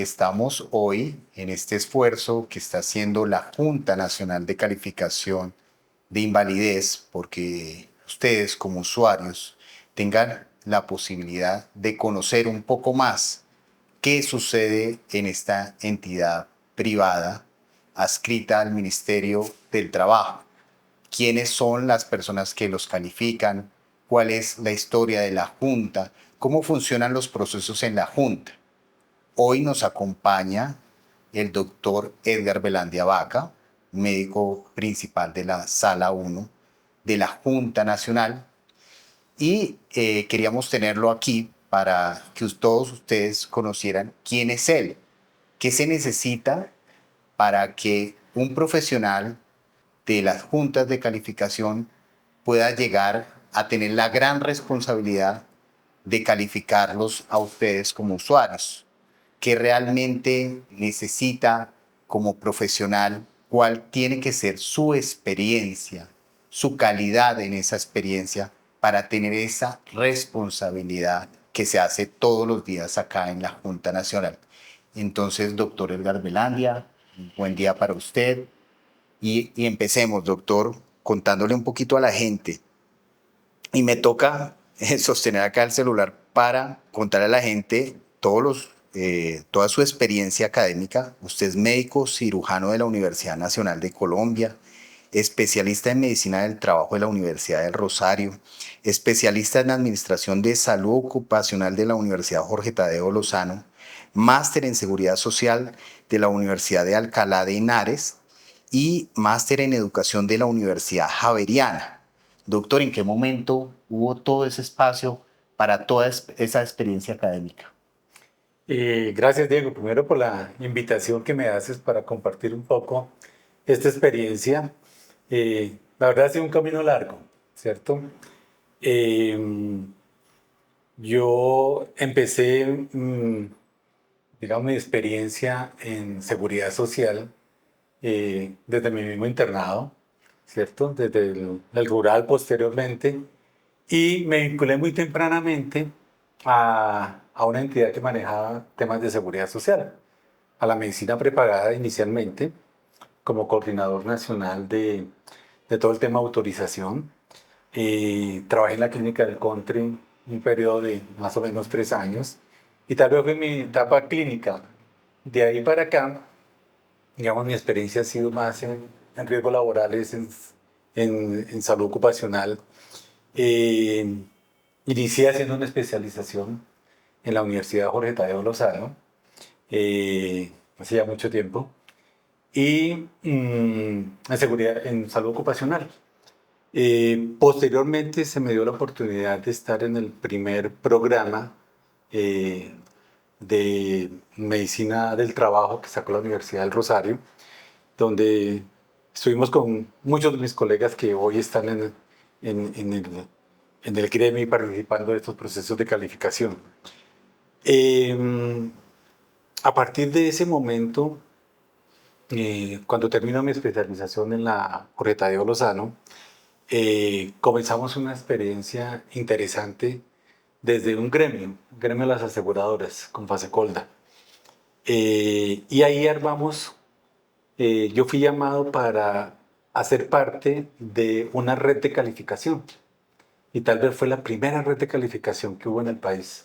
estamos hoy en este esfuerzo que está haciendo la Junta Nacional de Calificación de Invalidez, porque ustedes como usuarios tengan la posibilidad de conocer un poco más qué sucede en esta entidad privada adscrita al Ministerio del Trabajo. ¿Quiénes son las personas que los califican? ¿Cuál es la historia de la Junta? ¿Cómo funcionan los procesos en la Junta? Hoy nos acompaña el doctor Edgar Velandia Vaca, médico principal de la Sala 1 de la Junta Nacional, y queríamos tenerlo aquí para que todos ustedes conocieran quién es él, qué se necesita para que un profesional de las juntas de calificación pueda llegar a tener la gran responsabilidad de calificarlos a ustedes como usuarios, que realmente necesita como profesional, cuál tiene que ser su experiencia, su calidad en esa experiencia para tener esa responsabilidad que se hace todos los días acá en la Junta Nacional. Entonces, doctor Edgar Velandia, buen día para usted. Y empecemos, doctor, contándole un poquito a la gente. Y me toca sostener acá el celular para contarle a la gente toda su experiencia académica. Usted es médico cirujano de la Universidad Nacional de Colombia, especialista en medicina del trabajo de la Universidad del Rosario, especialista en administración de salud ocupacional de la Universidad Jorge Tadeo Lozano, máster en seguridad social de la Universidad de Alcalá de Henares y máster en educación de la Universidad Javeriana. Doctor, ¿en qué momento hubo todo ese espacio para toda esa experiencia académica? Gracias, Diego, primero por la invitación que me haces para compartir un poco esta experiencia. La verdad ha sido un camino largo, ¿cierto? Eh, yo empecé, digamos, mi experiencia en seguridad social desde mi mismo internado, ¿cierto? Desde el rural posteriormente. Y me vinculé muy tempranamente a una entidad que manejaba temas de seguridad social, a la medicina prepagada inicialmente, como coordinador nacional de todo el tema de autorización. Trabajé en la clínica del Country un periodo de más o menos 3 años y tal vez fue mi etapa clínica. De ahí para acá, digamos, mi experiencia ha sido más en riesgos laborales, en salud ocupacional. Eh, Inicié haciendo una especialización en la Universidad Jorge Tadeo Lozano, hace ya mucho tiempo, y en seguridad, en salud ocupacional. Posteriormente se me dio la oportunidad de estar en el primer programa eh, de medicina del trabajo que sacó la Universidad del Rosario, donde estuvimos con muchos de mis colegas que hoy están en el, en el gremio y participando de estos procesos de calificación. Eh, a partir de ese momento, cuando termino mi especialización en la Jorge Tadeo Lozano, comenzamos una experiencia interesante desde un gremio de las aseguradoras, con Fasecolda. Y ahí armamos, yo fui llamado para hacer parte de una red de calificación. Y tal vez fue la primera red de calificación que hubo en el país.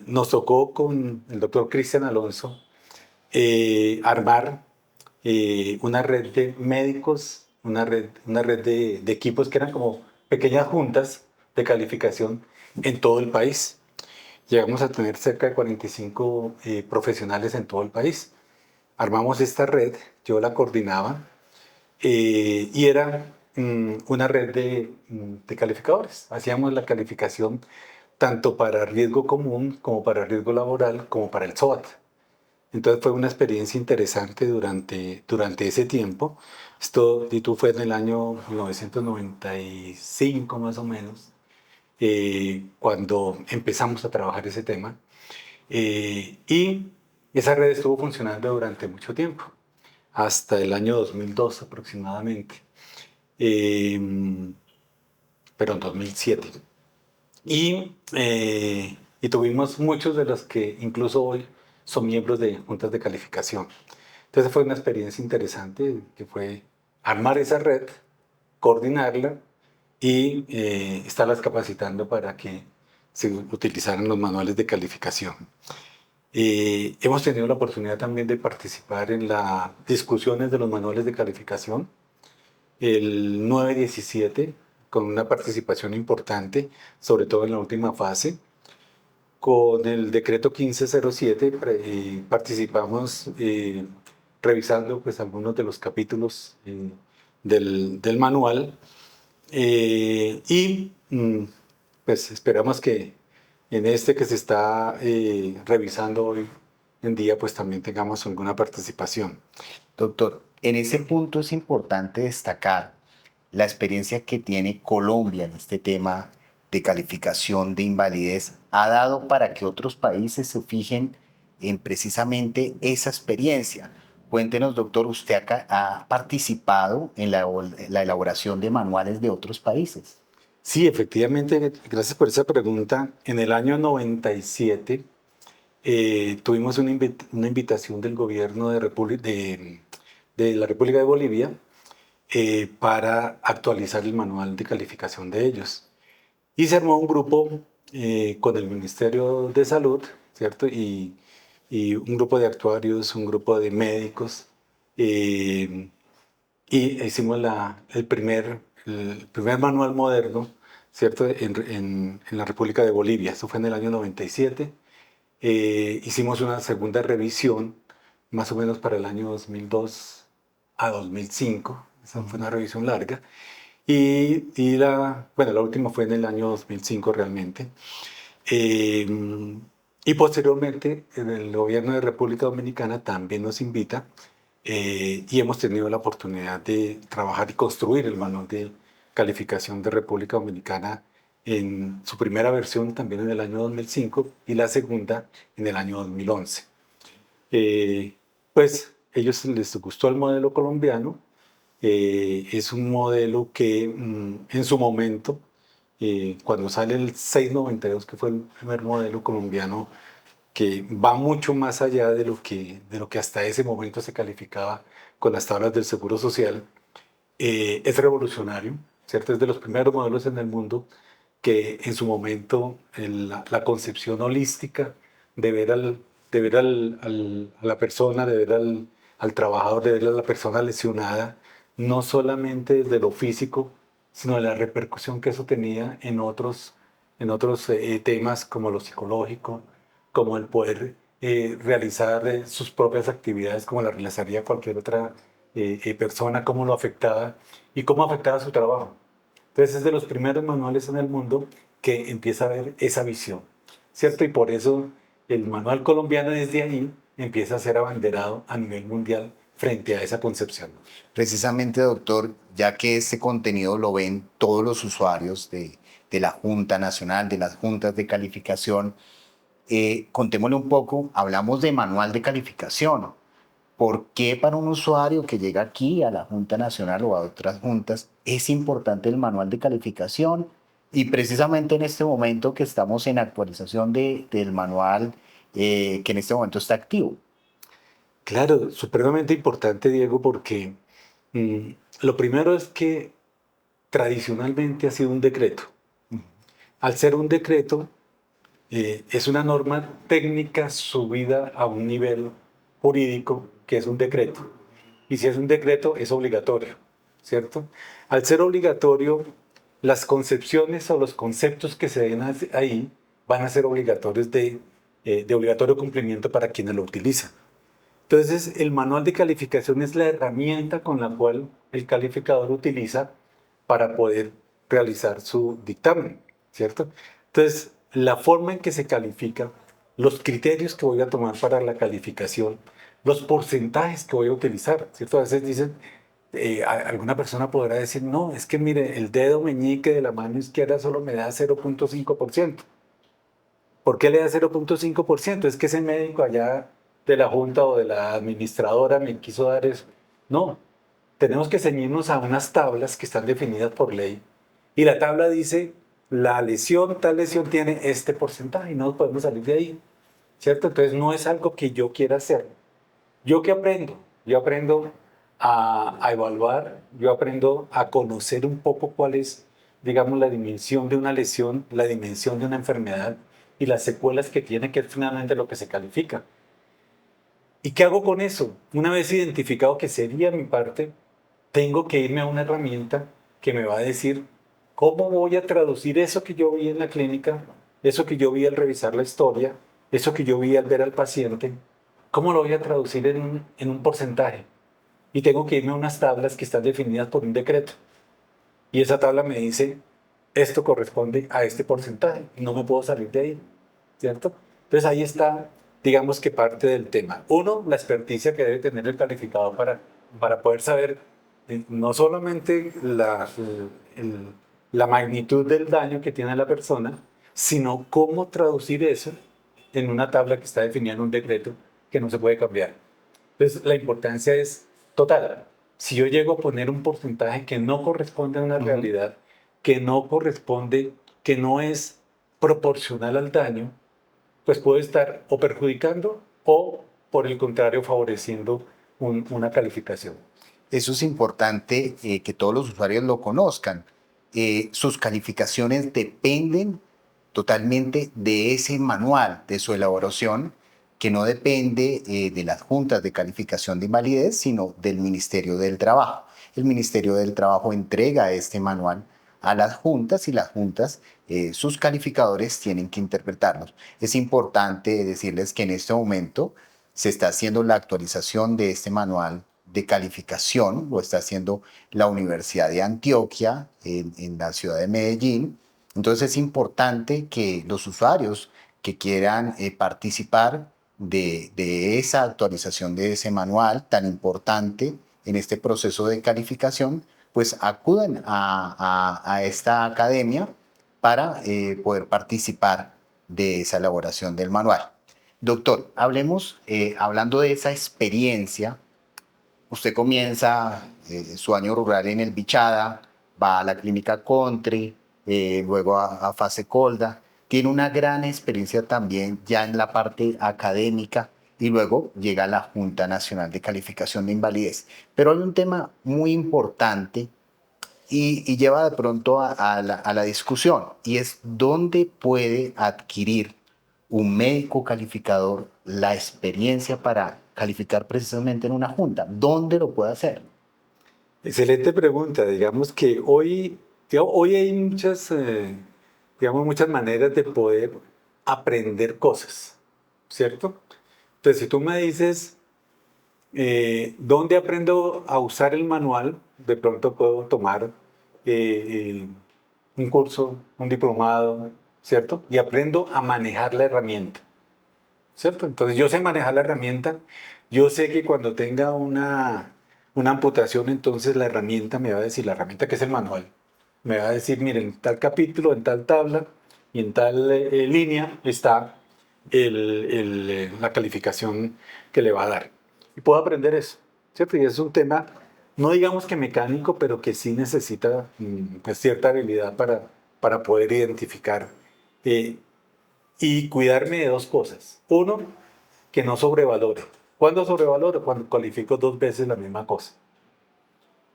Nos tocó con el doctor Cristian Alonso armar una red de médicos, una red de equipos que eran como pequeñas juntas de calificación en todo el país. Llegamos a tener cerca de 45 profesionales en todo el país. Armamos esta red, yo la coordinaba y era una red de calificadores. Hacíamos la calificación tanto para riesgo común como para riesgo laboral como para el SOAT. Entonces fue una experiencia interesante durante ese tiempo. Esto y tú fue en el año 1995 más o menos, cuando empezamos a trabajar ese tema. Y esa red estuvo funcionando durante mucho tiempo, hasta el año 2002 aproximadamente, eh, pero en 2007. Y tuvimos muchos de los que incluso hoy son miembros de juntas de calificación. Entonces fue una experiencia interesante que fue armar esa red, coordinarla y estarlas capacitando para que se utilizaran los manuales de calificación. Hemos tenido la oportunidad también de participar en las discusiones de los manuales de calificación, el 9-17, con una participación importante, sobre todo en la última fase. Con el decreto 1507 participamos revisando pues, algunos de los capítulos del manual pues esperamos que en este que se está revisando hoy en día pues también tengamos alguna participación. Doctor, en ese punto es importante destacar la experiencia que tiene Colombia en este tema de calificación de invalidez. Ha dado para que otros países se fijen en precisamente esa experiencia. Cuéntenos, doctor, usted acá ha participado en la elaboración de manuales de otros países. Sí, efectivamente, gracias por esa pregunta. En el año 97 tuvimos una invitación del gobierno de la República de Bolivia para actualizar el manual de calificación de ellos. Y se armó un grupo con el Ministerio de Salud, ¿cierto? Y un grupo de actuarios, un grupo de médicos, y hicimos el primer manual moderno, ¿cierto? En la República de Bolivia. Eso fue en el año 97. Hicimos una segunda revisión, más o menos para el año 2002 a 2005. Esa fue una revisión larga. Bueno, la última fue en el año 2005 realmente. Y posteriormente, el gobierno de República Dominicana también nos invita y hemos tenido la oportunidad de trabajar y construir el manual de calificación de República Dominicana en su primera versión también en el año 2005 y la segunda en el año 2011. Pues ellos les gustó el modelo colombiano. Es un modelo que en su momento, cuando sale el 692, que fue el primer modelo colombiano, que va mucho más allá de lo que hasta ese momento se calificaba con las tablas del Seguro Social, es revolucionario, ¿cierto? Es de los primeros modelos en el mundo que en su momento la concepción holística de ver, a la persona, de ver al trabajador, de ver a la persona lesionada, no solamente desde lo físico, sino de la repercusión que eso tenía en otros temas como lo psicológico, como el poder realizar sus propias actividades como la realizaría cualquier otra persona, cómo lo afectaba y cómo afectaba su trabajo. Entonces es de los primeros manuales en el mundo que empieza a ver esa visión, ¿cierto? Y por eso el manual colombiano desde ahí empieza a ser abanderado a nivel mundial frente a esa concepción. Precisamente, doctor, ya que este contenido lo ven todos los usuarios de la Junta Nacional, de las juntas de calificación, contémosle un poco, hablamos de manual de calificación. ¿Por qué para un usuario que llega aquí a la Junta Nacional o a otras juntas es importante el manual de calificación? Y precisamente en este momento que estamos en actualización del manual que en este momento está activo. Claro, supremamente importante, Diego, porque mm, lo primero es que tradicionalmente ha sido un decreto. Al ser un decreto, es una norma técnica subida a un nivel jurídico que es un decreto. Y si es un decreto, es obligatorio, ¿cierto? Al ser obligatorio, las concepciones o los conceptos que se den ahí van a ser obligatorios de obligatorio cumplimiento para quienes lo utilizan. Entonces, el manual de calificación es la herramienta con la cual el calificador utiliza para poder realizar su dictamen, ¿cierto? Entonces, la forma en que se califica, los criterios que voy a tomar para la calificación, los porcentajes que voy a utilizar, ¿cierto? A veces dicen, alguna persona podrá decir, no, es que mire, el dedo meñique de la mano izquierda solo me da 0.5%. ¿Por qué le da 0.5%? Es que ese médico allá de la junta o de la administradora me quiso dar eso. No, tenemos que ceñirnos a unas tablas que están definidas por ley. Y la tabla dice, tal lesión tiene este porcentaje y no podemos salir de ahí. ¿cierto? Entonces no es algo que yo quiera hacer. ¿Yo qué aprendo? Yo aprendo a evaluar, yo aprendo a conocer un poco cuál es, digamos, la dimensión de una lesión, la dimensión de una enfermedad y las secuelas que tiene, que es finalmente lo que se califica. ¿Y qué hago con eso? Una vez identificado que sería mi parte, tengo que irme a una herramienta que me va a decir cómo voy a traducir eso que yo vi en la clínica, eso que yo vi al revisar la historia, eso que yo vi al ver al paciente, cómo lo voy a traducir en un porcentaje. Y tengo que irme a unas tablas que están definidas por un decreto. Y esa tabla me dice, esto corresponde a este porcentaje, no me puedo salir de ahí, ¿cierto? Entonces ahí está, digamos que parte del tema. Uno, la experticia que debe tener el calificador para poder saber no solamente la magnitud del daño que tiene la persona, sino cómo traducir eso en una tabla que está definida en un decreto que no se puede cambiar. Entonces, la importancia es total. Si yo llego a poner un porcentaje que no corresponde a una Ujú. realidad, que no corresponde, que no es proporcional al daño, pues puedo estar o perjudicando o, por el contrario, favoreciendo una calificación. Eso es importante que todos los usuarios lo conozcan. Sus calificaciones dependen totalmente de ese manual, de su elaboración, que no depende de las juntas de calificación de invalidez, sino del Ministerio del Trabajo. El Ministerio del Trabajo entrega este manual a las juntas y las juntas, sus calificadores tienen que interpretarlos. Es importante decirles que en este momento se está haciendo la actualización de este manual de calificación, lo está haciendo la Universidad de Antioquia en la ciudad de Medellín. Entonces es importante que los usuarios que quieran participar de esa actualización de ese manual tan importante en este proceso de calificación, pues acudan a esta academia para poder participar de esa elaboración del manual. Doctor, hablemos, hablando de esa experiencia. Usted comienza su año rural en el Bichada, va a la clínica Country, luego a Fase Colda, tiene una gran experiencia también ya en la parte académica y luego llega a la Junta Nacional de Calificación de Invalidez. Pero hay un tema muy importante y lleva de pronto a la discusión, y es dónde puede adquirir un médico calificador la experiencia para calificar precisamente en una junta. ¿Dónde lo puede hacer? Excelente pregunta. Digamos que hoy hay muchas, digamos, muchas maneras de poder aprender cosas, ¿cierto? Entonces, si tú me dices, ¿dónde aprendo a usar el manual? De pronto puedo tomar eh, un curso, un diplomado, ¿cierto? Y aprendo a manejar la herramienta, ¿cierto? Entonces yo sé manejar la herramienta, yo sé que cuando tenga una amputación, entonces la herramienta me va a decir, la herramienta que es el manual, me va a decir, miren, en tal capítulo, en tal tabla y en tal línea está la calificación que le va a dar. Y puedo aprender eso, ¿cierto? Y es un tema, no digamos que mecánico, pero que sí necesita pues, cierta habilidad para poder identificar eh, y cuidarme de dos cosas. Uno, que no sobrevalore. ¿Cuándo sobrevaloro? Cuando califico dos veces la misma cosa.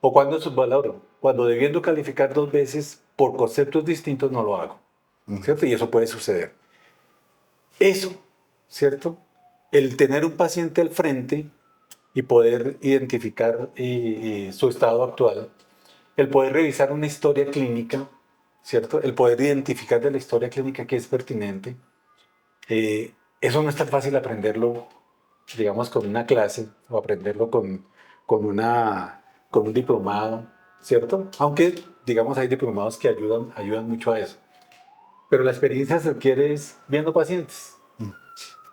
¿O cuando subvaloro? Cuando debiendo calificar dos veces por conceptos distintos no lo hago. ¿Cierto? Y eso puede suceder. Eso, ¿cierto? El tener un paciente al frente y poder identificar su estado actual, el poder revisar una historia clínica, ¿cierto? El poder identificar de la historia clínica que es pertinente. Eso no es tan fácil aprenderlo, digamos, con una clase o aprenderlo con, con un diplomado, ¿cierto? Aunque, digamos, hay diplomados que ayudan mucho a eso. Pero la experiencia se adquiere es viendo pacientes.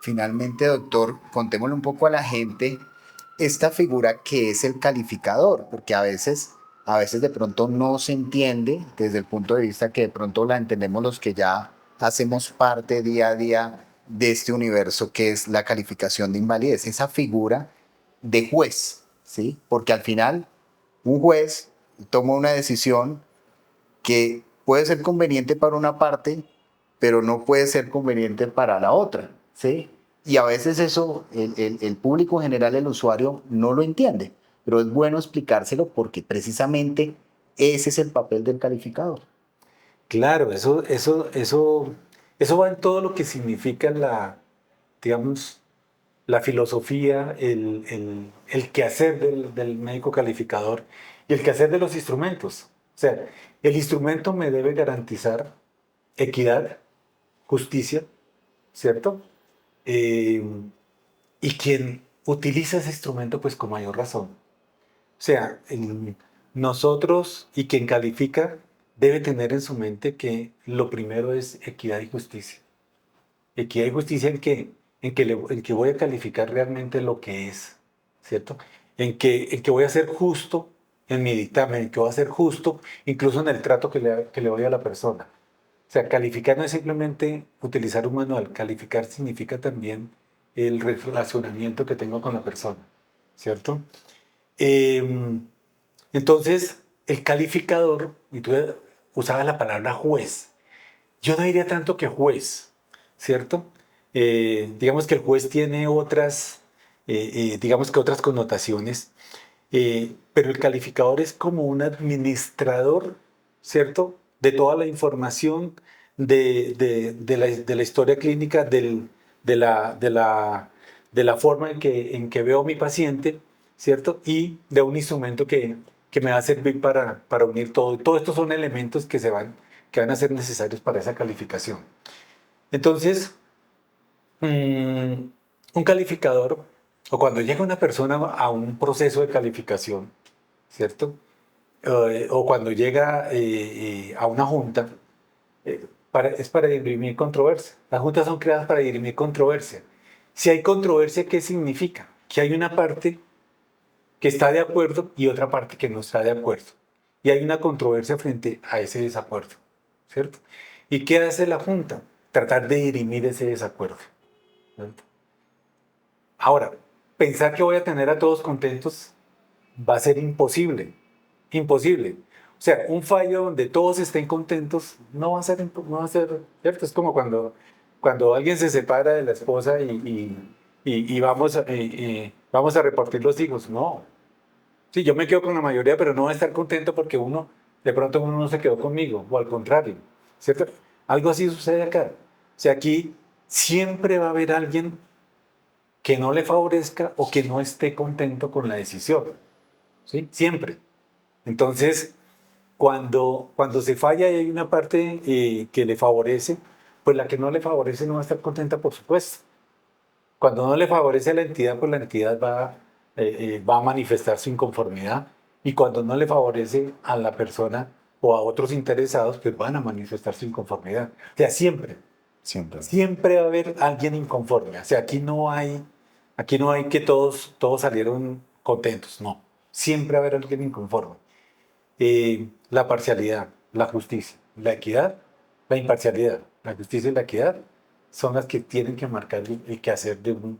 Finalmente, doctor, contémosle un poco a la gente esta figura que es el calificador, porque a veces de pronto no se entiende desde el punto de vista que de pronto la entendemos los que ya hacemos parte día a día de este universo que es la calificación de invalidez, esa figura de juez, ¿sí? Porque al final un juez toma una decisión que puede ser conveniente para una parte, pero no puede ser conveniente para la otra, ¿sí? Y a veces eso el público en general, el usuario, no lo entiende, pero es bueno explicárselo porque precisamente ese es el papel del calificador. Claro, eso va en todo lo que significa digamos, la filosofía, el quehacer del médico calificador y el quehacer de los instrumentos. O sea, el instrumento me debe garantizar equidad, justicia, ¿cierto? Eh, y quien utiliza ese instrumento, pues con mayor razón. O sea, nosotros y quien califica debe tener en su mente que lo primero es equidad y justicia. Equidad y justicia en que voy a calificar realmente lo que es, ¿cierto? En que voy a ser justo en mi dictamen, en que voy a ser justo incluso en el trato que le doy a la persona. O sea, calificar no es simplemente utilizar un manual, calificar significa también el relacionamiento que tengo con la persona, ¿cierto? Eh, entonces, el calificador, y tú usabas la palabra juez, yo no diría tanto que juez, ¿cierto? Digamos que el juez tiene digamos que otras connotaciones, pero el calificador es como un administrador, ¿cierto? De toda la información de la historia clínica, de la, de la, de la forma en que veo a mi paciente, ¿cierto? Y de un instrumento que me va a servir para unir todo. Todos estos son elementos que van a ser necesarios para esa calificación. Entonces, un calificador, o cuando llega una persona a un proceso de calificación, ¿cierto? O cuando llega a una junta, es para dirimir controversia. Las juntas son creadas para dirimir controversia. Si hay controversia, ¿qué significa? Que hay una parte que está de acuerdo y otra parte que no está de acuerdo. Y hay una controversia frente a ese desacuerdo, ¿cierto? ¿Y qué hace la junta? Tratar de dirimir ese desacuerdo, ¿cierto? Ahora, pensar que voy a tener a todos contentos va a ser imposible, imposible. O sea, un fallo donde todos estén contentos no va a ser, no va a ser, ¿cierto? Es como cuando alguien se separa de la esposa y vamos a repartir los hijos. No. Sí, yo me quedo con la mayoría, pero no voy a estar contento porque de pronto uno no se quedó conmigo, o al contrario, ¿cierto? Algo así sucede acá. O sea, aquí siempre va a haber alguien que no le favorezca o que no esté contento con la decisión, ¿sí? Siempre. Entonces, cuando se falla y hay una parte que le favorece, pues la que no le favorece no va a estar contenta, por supuesto. Cuando no le favorece a la entidad, pues la entidad va a manifestar su inconformidad. Y cuando no le favorece a la persona o a otros interesados, pues van a manifestar su inconformidad. O sea, siempre, Siempre. siempre va a haber alguien inconforme. O sea, aquí no hay que todos salieron contentos. No, siempre va a haber alguien inconforme. La parcialidad, la justicia, la equidad, la imparcialidad, la justicia y la equidad son las que tienen que marcar el quehacer de un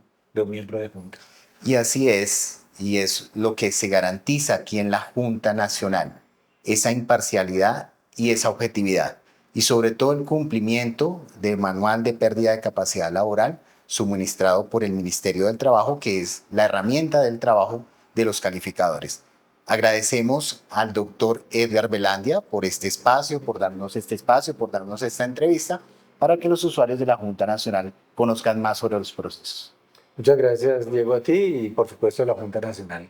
miembro de junta. Y así es, y es lo que se garantiza aquí en la Junta Nacional, esa imparcialidad y esa objetividad, y sobre todo el cumplimiento del manual de pérdida de capacidad laboral suministrado por el Ministerio del Trabajo, que es la herramienta del trabajo de los calificadores. Agradecemos al doctor Edgar Velandia por este espacio, por darnos este espacio, por darnos esta entrevista, para que los usuarios de la Junta Nacional conozcan más sobre los procesos. Muchas gracias, Diego, a ti y por supuesto a la Junta Nacional.